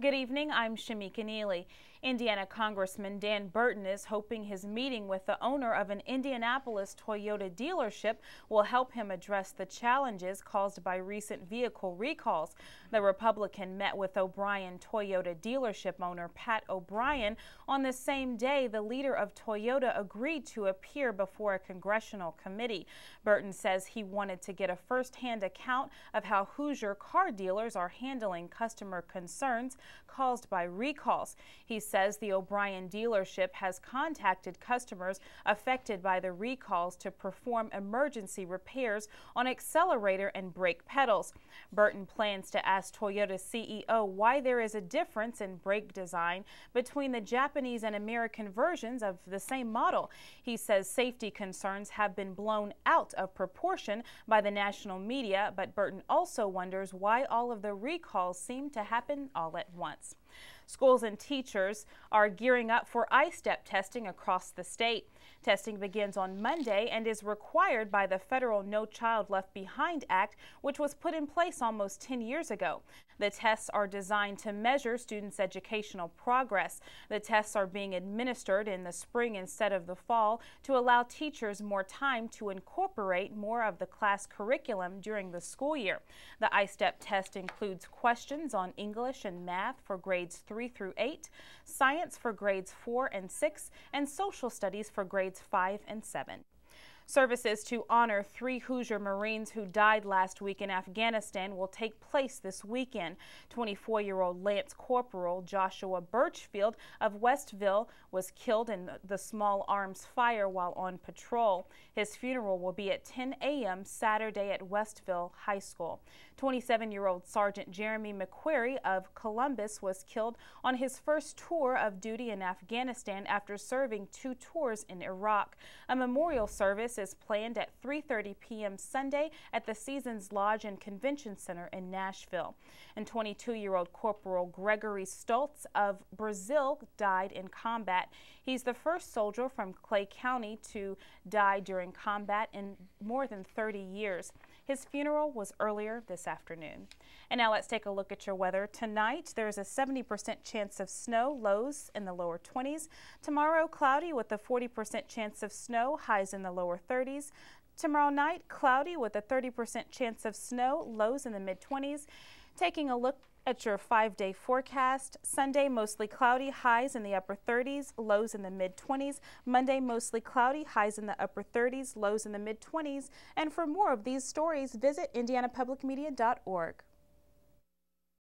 Good evening, I'm Shameka Neely. Indiana Congressman Dan Burton is hoping his meeting with the owner of an Indianapolis Toyota dealership will help him address the challenges caused by recent vehicle recalls. The Republican met with O'Brien Toyota dealership owner Pat O'Brien on the same day the leader of Toyota agreed to appear before a congressional committee. Burton says he wanted to get a first-hand account of how Hoosier car dealers are handling customer concerns caused by recalls. He says the O'Brien dealership has contacted customers affected by the recalls to perform emergency repairs on accelerator and brake pedals. Burton plans to ask Toyota CEO why there is a difference in brake design between the Japanese and American versions of the same model. He says safety concerns have been blown out of proportion by the national media, but Burton also wonders why all of the recalls seem to happen all at once. Schools and teachers are gearing up for ISTEP testing across the state. Testing begins on Monday and is required by the federal No Child Left Behind Act, which was put in place almost 10 years ago. The tests are designed to measure students' educational progress. The tests are being administered in the spring instead of the fall to allow teachers more time to incorporate more of the class curriculum during the school year. The ISTEP test includes questions on English and math for grades 3 through 8, science for grades 4 and 6, and social studies for grades 5 and 7. Services to honor 3 Hoosier Marines who died last week in Afghanistan will take place this weekend. 24-year-old Lance Corporal Joshua Birchfield of Westville was killed in the small arms fire while on patrol. His funeral will be at 10 a.m. Saturday at Westville High School. 27-year-old Sergeant Jeremy McQuarrie of Columbus was killed on his first tour of duty in Afghanistan after serving 2 tours in Iraq. A memorial service is planned at 3:30 p.m. Sunday at the Seasons Lodge and Convention Center in Nashville. And 22-year-old Corporal Gregory Stoltz of Brazil died in combat. He's the first soldier from Clay County to die during combat in more than 30 years. His funeral was earlier this afternoon. And now let's take a look at your weather. Tonight, there's a 70% chance of snow, lows in the lower 20s. Tomorrow, cloudy with a 40% chance of snow, highs in the lower 30s. Tomorrow night, cloudy with a 30% chance of snow, lows in the mid-20s. Taking a look at your 5-day forecast, Sunday mostly cloudy, highs in the upper 30s, lows in the mid-20s. Monday mostly cloudy, highs in the upper 30s, lows in the mid-20s. And for more of these stories, visit indianapublicmedia.org.